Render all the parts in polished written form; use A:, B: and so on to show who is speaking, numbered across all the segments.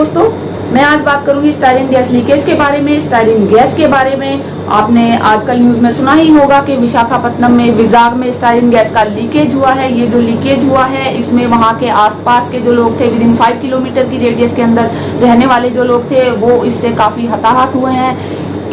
A: दोस्तों, मैं आज बात करूंगी स्टायरीन गैस लीकेज के बारे में, स्टायरीन गैस के बारे में। आपने आजकल न्यूज में सुना ही होगा कि विशाखापत्तनम में, विजाग में स्टायरीन गैस का लीकेज हुआ है। ये जो लीकेज हुआ है, इसमें वहां के आसपास के जो लोग थे, विद इन 5 किलोमीटर की रेडियस के अंदर रहने वाले जो लोग थे, वो इससे काफी हताहत हुए हैं।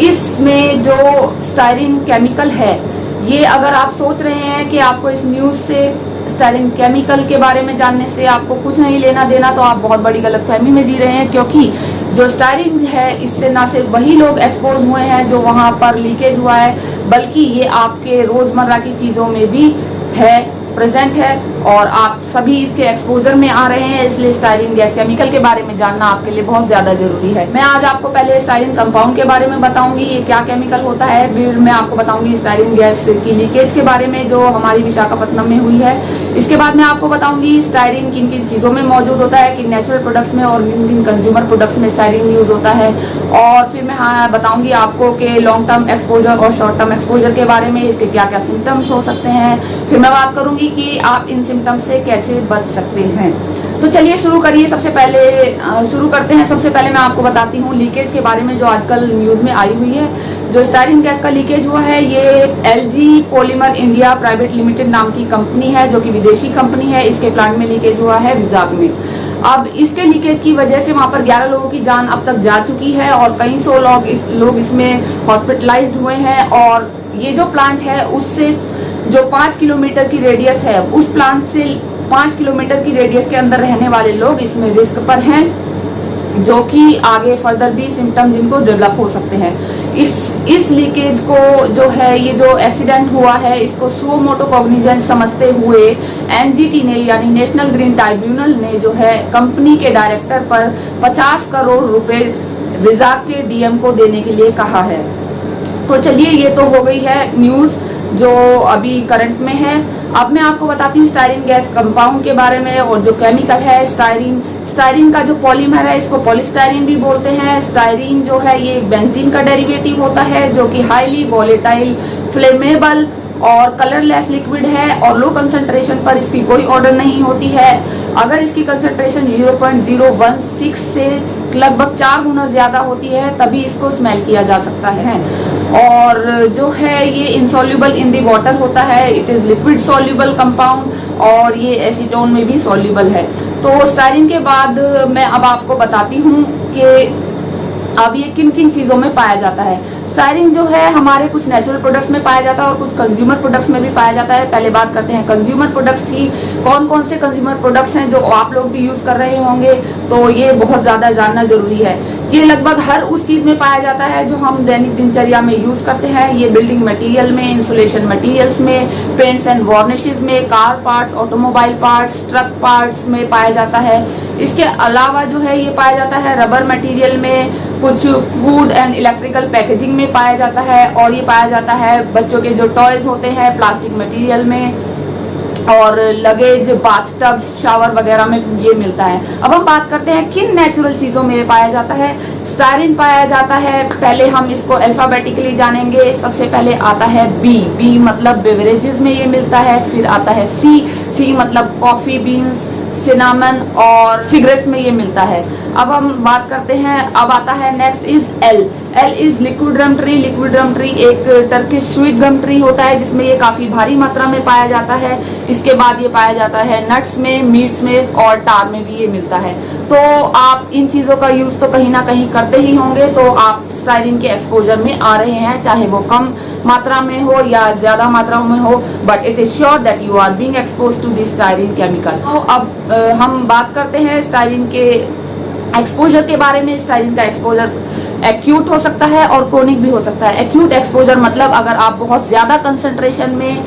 A: इसमें जो स्टायरीन केमिकल है, ये अगर आप सोच रहे हैं कि आपको इस न्यूज से, स्टायरीन केमिकल के बारे में जानने से आपको कुछ नहीं लेना देना, तो आप बहुत बड़ी गलतफहमी में जी रहे हैं। क्योंकि जो स्टायरीन है, इससे ना सिर्फ वही लोग एक्सपोज हुए हैं जो वहां पर लीकेज हुआ है, बल्कि ये आपके रोजमर्रा की चीजों में भी है, प्रेजेंट है, और आप सभी इसके एक्सपोजर में आ रहे हैं। इसलिए स्टायरीन गैस केमिकल के बारे में जानना आपके लिए बहुत ज्यादा जरूरी है। मैं आज आपको पहले स्टायरीन कंपाउंड के बारे में बताऊंगी, ये क्या केमिकल होता है। फिर मैं आपको बताऊंगी स्टायरीन गैस की लीकेज के बारे में जो हमारी विशाखापत्तनम में हुई है। इसके बाद मैं आपको बताऊंगी स्टायरीन किन किन चीजों में मौजूद होता है, किन नेचुरल प्रोडक्ट्स में और किन किन कंज्यूमर प्रोडक्ट्स में स्टायरीन यूज होता है। और फिर मैं बताऊंगी आपको कि लॉन्ग टर्म एक्सपोजर और शॉर्ट टर्म एक्सपोजर के बारे में, इसके क्या क्या सिम्टम्स हो सकते हैं। फिर मैं बात करूंगी कि आप इन सिम्टम्स से कैसे बच सकते हैं। तो चलिए शुरू करते हैं। सबसे पहले मैं आपको बताती हूँ लीकेज के बारे में जो आजकल न्यूज में आई हुई है। जो स्टायरीन गैस का लीकेज हुआ है, ये LG polymer India private limited नाम की कंपनी है, जो कि विदेशी कंपनी है। इसके प्लांट में लीकेज हुआ है विजाग में। अब इसके लीकेज की वजह से वहां पर 11 लोगों की जान अब तक जा चुकी है और कई सौ लोग इसमें हॉस्पिटलाइज्ड हुए हैं। और ये जो प्लांट है, उससे जो 5 किलोमीटर की रेडियस है, उस प्लांट से 5 किलोमीटर की रेडियस के अंदर रहने वाले लोग इसमें रिस्क पर हैं, जो कि आगे फर्दर भी सिम्टम्स इनको डेवलप हो सकते हैं। इस लीकेज को जो है, ये जो एक्सीडेंट हुआ है, इसको सुओ मोटो कॉग्निजेंस समझते हुए NGT ने, यानी नेशनल ग्रीन ट्राइब्यूनल ने जो है कंपनी के डायरेक्टर पर 50 करोड़ रुपए विजाग के DM को देने के लिए कहा है। तो चलिए, ये तो हो गई है न्यूज जो अभी करंट में है। अब मैं आपको बताती हूँ स्टायरीन गैस कंपाउंड के बारे में। और जो केमिकल है स्टायरीन का जो पॉलीमर है, इसको पॉलीस्टायरीन भी बोलते हैं। स्टायरीन जो है, ये बेंजीन का डेरिवेटिव होता है, जो कि हाईली वॉलेटाइल, फ्लेमेबल और कलरलेस लिक्विड है। और लो कंसंट्रेशन पर इसकी कोई ऑर्डर नहीं होती है। अगर इसकी कंसंट्रेशन 0.016 से लगभग 4 गुना ज्यादा होती है, तभी इसको स्मेल किया जा सकता है। और जो है, ये इनसॉल्युबल इन दी वाटर होता है। It is liquid soluble compound, और ये एसीटोन में भी सॉल्युबल है। तो स्टायरीन के बाद मैं अब आपको बताती हूँ कि अब ये किन किन चीजों में पाया जाता है। स्टायरीन जो है, हमारे कुछ नेचुरल प्रोडक्ट्स में पाया जाता है और कुछ कंज्यूमर प्रोडक्ट्स में भी पाया जाता है। पहले बात करते हैं कंज्यूमर प्रोडक्ट्स की। कौन कौन से कंज्यूमर प्रोडक्ट्स हैं जो आप लोग भी यूज कर रहे होंगे, तो ये बहुत ज्यादा जानना जरूरी है। ये लगभग हर उस चीज में पाया जाता है जो हम दैनिक दिनचर्या में यूज करते हैं। ये बिल्डिंग मटेरियल में, इंसुलेशन मटेरियल्स में, पेंट्स एंड वार्निशेस में, car parts, automobile parts, truck parts में पाया जाता है। इसके अलावा जो है, ये पाया जाता है रबर मटेरियल में, कुछ फूड एंड इलेक्ट्रिकल पैकेजिंग में पाया जाता है, और ये पाया जाता है बच्चों के जो टॉयज होते हैं प्लास्टिक मटेरियल में, और लगेज, बाथटब्स, शावर वगैरह में ये मिलता है। अब हम बात करते हैं किन नेचुरल चीजों में पाया जाता है। स्टायरीन पाया जाता है, पहले हम इसको अल्फाबेटिकली जानेंगे। सबसे पहले आता है B मतलब बेवरेजेस में ये मिलता है। फिर आता है C मतलब कॉफी बीन्स, सिनामन और सिगरेट्स में ये मिलता है। अब हम बात करते हैं, अब आता है next is L is liquid gum tree. Liquid gum tree एक टर्किश स्वीट गम ट्री होता है, जिसमें ये काफी भारी मात्रा में पाया जाता है। इसके बाद ये पाया जाता है नट्स में, मीट्स में और टार में भी ये मिलता है। तो आप इन चीजों का यूज तो कहीं ना कहीं करते ही होंगे, तो आप स्टायरीन के एक्सपोजर में आ रहे हैं, चाहे वो कम मात्रा में हो या ज्यादा मात्रा में हो, but it is sure that you are being exposed to this styrene chemical. तो अब हम बात करते हैं स्टायरीन के एक्सपोजर के बारे में। स्टायरीन का एक्सपोजर एक्यूट हो सकता है और क्रोनिक भी हो सकता है। एक्यूट एक्सपोजर मतलब अगर आप बहुत ज्यादा कंसंट्रेशन में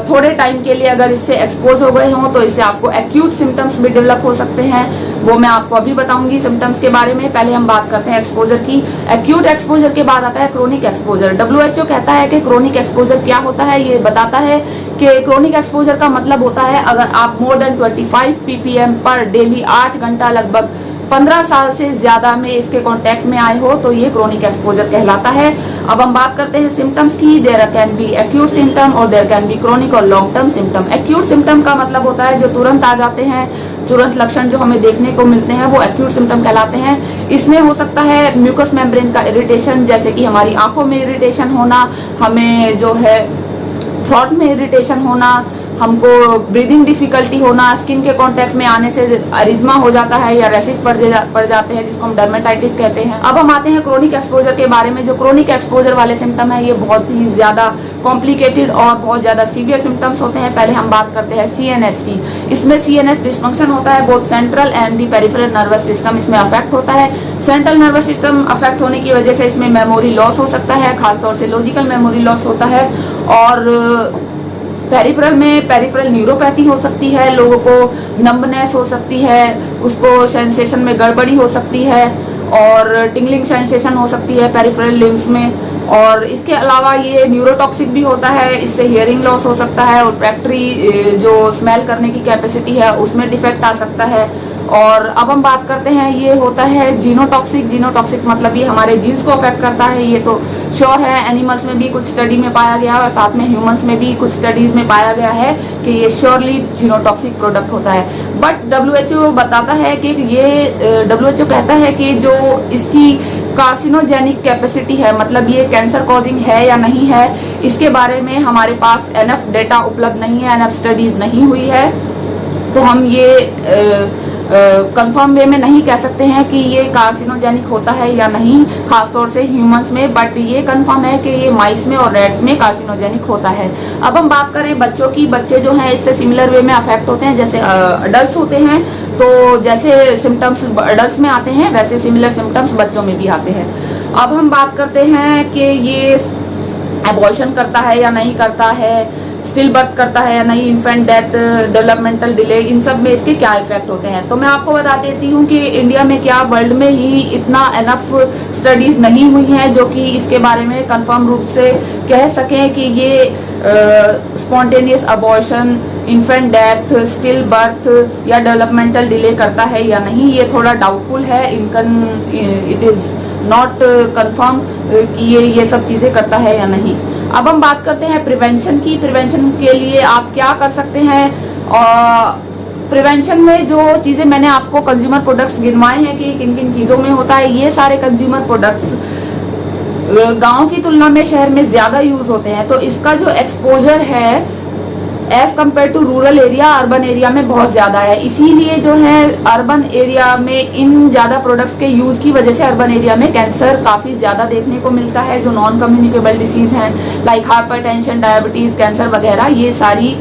A: थोड़े टाइम के लिए अगर इससे एक्सपोज हो गए हों, तो इससे आपको एक्यूट सिम्टम्स भी डेवलप हो सकते हैं। वो मैं आपको अभी बताऊंगी सिम्टम्स के बारे में। पहले हम बात करते हैं एक्सपोजर की। एक्यूट एक्सपोजर के बाद आता है क्रोनिक एक्सपोजर। WHO कहता है कि क्रोनिक एक्सपोजर क्या होता है। ये बताता है कि क्रोनिक एक्सपोजर का मतलब होता है, अगर आप मोर देन 25 ppm पर डेली 8 घंटा लगभग 15 साल से ज्यादा में इसके कांटेक्ट में आए हो तो ये क्रोनिक एक्सपोजर कहलाता है। अब हम बात करते हैं सिम्टम्स की। There can be acute symptom और देयर कैन बी क्रोनिक और long term symptom. Acute symptom का मतलब होता है जो तुरंत आ जाते हैं, तुरंत लक्षण जो हमें देखने को मिलते हैं वो एक्यूट सिम्टम कहलाते हैं। इसमें हो सकता है म्यूकस मेम्ब्रेन का इरिटेशन, जैसे कि हमारी आंखों में इरिटेशन होना, हमें जो है थ्रोट में इरिटेशन होना, हमको ब्रीदिंग डिफिकल्टी होना, स्किन के कांटेक्ट में आने से अरिथमा हो जाता है या रैशेस पड़ जाते हैं जिसको हम डर्मेटाइटिस कहते हैं। अब हम आते हैं क्रोनिक एक्सपोजर के बारे में। जो क्रोनिक एक्सपोजर वाले सिम्टम है ये बहुत ही ज्यादा कॉम्प्लिकेटेड और बहुत ज्यादा सीवियर सिम्टम्स होते हैं। पहले हम बात करते हैं सीएनएस की। इसमें सीएनएस डिस्फंक्शन होता है, both central and the peripheral nervous system इसमें अफेक्ट होता है। सेंट्रल नर्वस सिस्टम अफेक्ट होने की वजह से इसमें मेमोरी लॉस हो सकता है, खासतौर से लॉजिकल मेमोरी लॉस होता है। और पेरिफेरल में पेरिफेरल न्यूरोपैथी हो सकती है, लोगों को नंबनेस हो सकती है, उसको सेंसेशन में गड़बड़ी हो सकती है और टिंगलिंग सेंसेशन हो सकती है पेरिफेरल लिम्स में। और इसके अलावा ये न्यूरोटॉक्सिक भी होता है, इससे हियरिंग लॉस हो सकता है और फैक्ट्री जो स्मेल करने की कैपेसिटी है उसमें डिफेक्ट आ सकता है। और अब हम बात करते हैं, ये होता है जीनोटॉक्सिक। जीनोटॉक्सिक मतलब ये हमारे जीन्स को अफेक्ट करता है, ये तो श्योर है। एनिमल्स में भी कुछ स्टडी में पाया गया और साथ में ह्यूमंस में भी कुछ स्टडीज में पाया गया है कि ये श्योरली जीनोटॉक्सिक प्रोडक्ट होता है। बट WHO बताता है कि ये WHO कहता है कि जो इसकी कार्सिनोजेनिक कैपेसिटी है, मतलब ये कैंसर कॉजिंग है या नहीं है, इसके बारे में हमारे पास एनफ डेटा उपलब्ध नहीं है, एनफ स्टडीज नहीं हुई है। तो हम ये कंफर्म वे में नहीं कह सकते हैं कि ये कार्सिनोजेनिक होता है या नहीं, खासतौर से ह्यूमंस में। बट ये कंफर्म है कि ये माइस में और रैट्स में कार्सिनोजेनिक होता है। अब हम बात करें बच्चों की। बच्चे जो हैं इससे सिमिलर वे में अफेक्ट होते हैं जैसे अडल्ट होते हैं। तो जैसे सिम्टम्स अडल्ट में आते हैं वैसे सिमिलर सिम्टम्स बच्चों में भी आते हैं। अब हम बात करते हैं कि ये एबॉर्शन करता है या नहीं करता है, स्टिल बर्थ करता है या नहीं, इन्फेंट डेथ, डेवलपमेंटल डिले, इन सब में इसके क्या इफेक्ट होते हैं। तो मैं आपको बता देती हूँ कि इंडिया में क्या वर्ल्ड में ही इतना एनफ स्टडीज नहीं हुई हैं जो कि इसके बारे में कंफर्म रूप से कह सकें कि ये spontaneous abortion, infant death, still birth या डेवलपमेंटल डिले करता है या नहीं। ये थोड़ा डाउटफुल है, इट इज नॉट कंफर्म कि ये सब चीजें करता है या नहीं। अब हम बात करते हैं प्रिवेंशन की। प्रिवेंशन के लिए आप क्या कर सकते हैं। और प्रिवेंशन में जो चीजें मैंने आपको कंज्यूमर प्रोडक्ट्स गिनवाए हैं कि किन किन चीजों में होता है, ये सारे कंज्यूमर प्रोडक्ट्स गांव की तुलना में शहर में ज्यादा यूज होते हैं। तो इसका जो एक्सपोजर है as compare to rural area, urban area में बहुत ज्यादा है। इसीलिए जो है अर्बन एरिया में इन ज्यादा प्रोडक्ट्स के यूज की वजह से अर्बन एरिया में कैंसर काफी ज्यादा देखने को मिलता है। जो नॉन कम्युनिकेबल डिसीज हैं लाइक हाइपरटेंशन, डायबिटीज, कैंसर वगैरह, ये सारी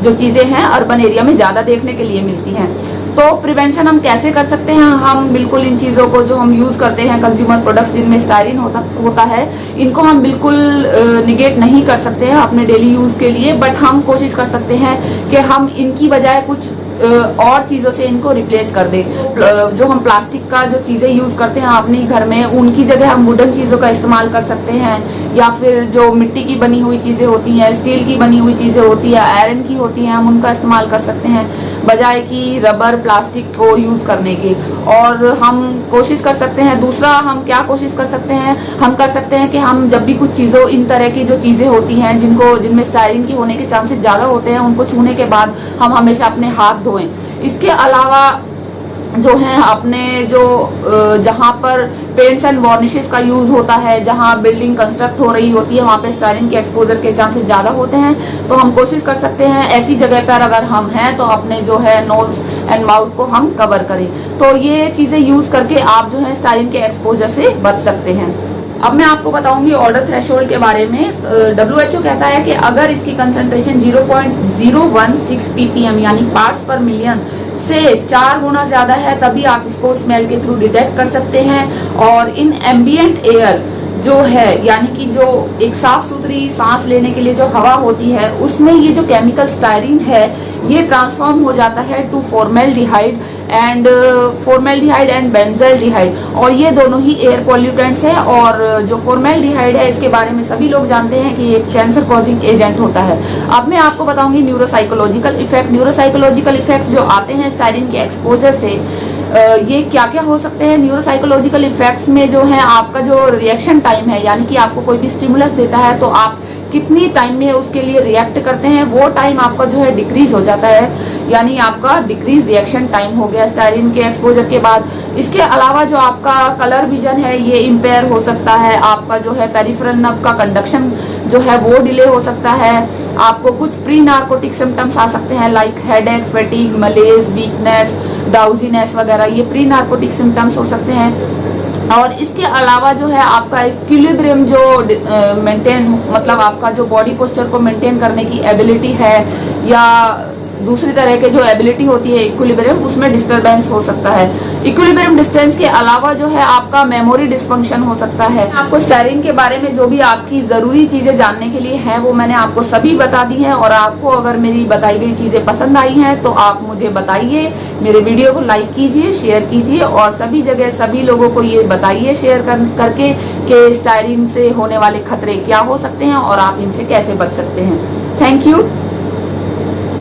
A: जो चीजें हैं अर्बन एरिया में ज्यादा देखने के लिए मिलती हैं। तो प्रिवेंशन हम कैसे कर सकते हैं। हम बिल्कुल इन चीज़ों को जो हम यूज़ करते हैं कंज्यूमर प्रोडक्ट्स जिनमें स्टायरीन होता है, इनको हम बिल्कुल निगेट नहीं कर सकते हैं अपने डेली यूज़ के लिए। बट हम कोशिश कर सकते हैं कि हम इनकी बजाय कुछ और चीज़ों से इनको रिप्लेस कर दे। जो हम प्लास्टिक का जो चीज़ें यूज़ करते हैं अपने घर में, उनकी जगह हम वुडन चीज़ों का इस्तेमाल कर सकते हैं। या फिर जो मिट्टी की बनी हुई चीज़ें होती हैं, स्टील की बनी हुई चीज़ें होती है, आयरन की होती हैं, हम उनका इस्तेमाल कर सकते हैं बजाय कि रबर प्लास्टिक को यूज़ करने के। और हम कोशिश कर सकते हैं, दूसरा हम क्या कोशिश कर सकते हैं, हम कर सकते हैं कि हम जब भी कुछ चीज़ों, इन तरह की जो चीज़ें होती हैं जिनमें स्टायरीन की होने के चांसेस ज़्यादा होते हैं, उनको छूने के बाद हम हमेशा अपने हाथ धोएं। इसके अलावा जो है अपने जो जहाँ पर पेंट्स एंड वार्निशेस का यूज होता है, जहाँ बिल्डिंग कंस्ट्रक्ट हो रही होती है, वहाँ पे स्टायरीन के एक्सपोजर के चांसेस ज़्यादा होते हैं। तो हम कोशिश कर सकते हैं ऐसी जगह पर अगर हम हैं तो अपने जो है नोज एंड माउथ को हम कवर करें। तो ये चीज़ें यूज करके आप जो है स्टायरीन के एक्सपोजर से बच सकते हैं। अब मैं आपको बताऊंगी ऑर्डर थ्रेशोल्ड के बारे में। WHO कहता है कि अगर इसकी कंसंट्रेशन 0.016 ppm यानी पार्ट्स पर मिलियन से 4 गुना ज्यादा है, तभी आप इसको स्मेल के थ्रू डिटेक्ट कर सकते हैं। और इन एम्बिएंट एयर जो है, यानी कि जो एक साफ सुथरी सांस लेने के लिए जो हवा होती है, उसमें ये जो केमिकल स्टायरीन है ये ट्रांसफॉर्म हो जाता है टू फॉर्मेल्डिहाइड एंड बेंजल्डिहाइड। और ये दोनों ही एयर पॉल्यूटेंट्स है। और जो फॉर्मेल्डिहाइड है इसके बारे में सभी लोग जानते हैं कि ये कैंसर कॉजिंग एजेंट होता है। अब मैं आपको बताऊंगी न्यूरोसाइकोलॉजिकल इफेक्ट। न्यूरोसाइकोलॉजिकल इफेक्ट जो आते हैं स्टायरीन के एक्सपोजर से, ये क्या क्या हो सकते हैं। न्यूरोसाइकोलॉजिकल इफेक्ट्स में जो है आपका जो रिएक्शन टाइम है, यानी कि आपको कोई भी स्टिमुलस देता है तो आप कितनी टाइम में उसके लिए रिएक्ट करते हैं, वो टाइम आपका जो है डिक्रीज हो जाता है, यानी आपका डिक्रीज रिएक्शन टाइम हो गया स्टायरिन के एक्सपोजर के बाद। इसके अलावा जो आपका कलर विजन है ये इम्पेयर हो सकता है, आपका जो है पेरिफेरल नर्व का कंडक्शन जो है वो डिले हो सकता है, आपको कुछ प्री नार्कोटिक सिम्टम्स आ सकते हैं like headache, fatigue, मलेज, weakness, drowsiness वगैरह, ये प्री नार्कोटिक सिम्टम्स हो सकते हैं। और इसके अलावा जो है आपका इक्विलिब्रियम जो मेंटेन, मतलब आपका जो बॉडी पोस्चर को मेंटेन करने की एबिलिटी है या दूसरी तरह के जो एबिलिटी होती है इक्विलिब्रियम, उसमें डिस्टरबेंस हो सकता है। इक्विलिब्रियम डिस्टेंस के अलावा जो है आपका मेमोरी डिस्फंक्शन हो सकता है। आपको स्टायरिन के बारे में जो भी आपकी जरूरी चीजें जानने के लिए हैं वो मैंने आपको सभी बता दी हैं, और आपको अगर मेरी बताई गई चीजें पसंद आई हैं तो आप मुझे बताइए, मेरे वीडियो को लाइक कीजिए, शेयर कीजिए, और सभी जगह सभी लोगों को ये बताइए शेयर करके कि स्टायरिन से होने वाले खतरे क्या हो सकते हैं और आप इनसे कैसे बच सकते हैं। Thank you.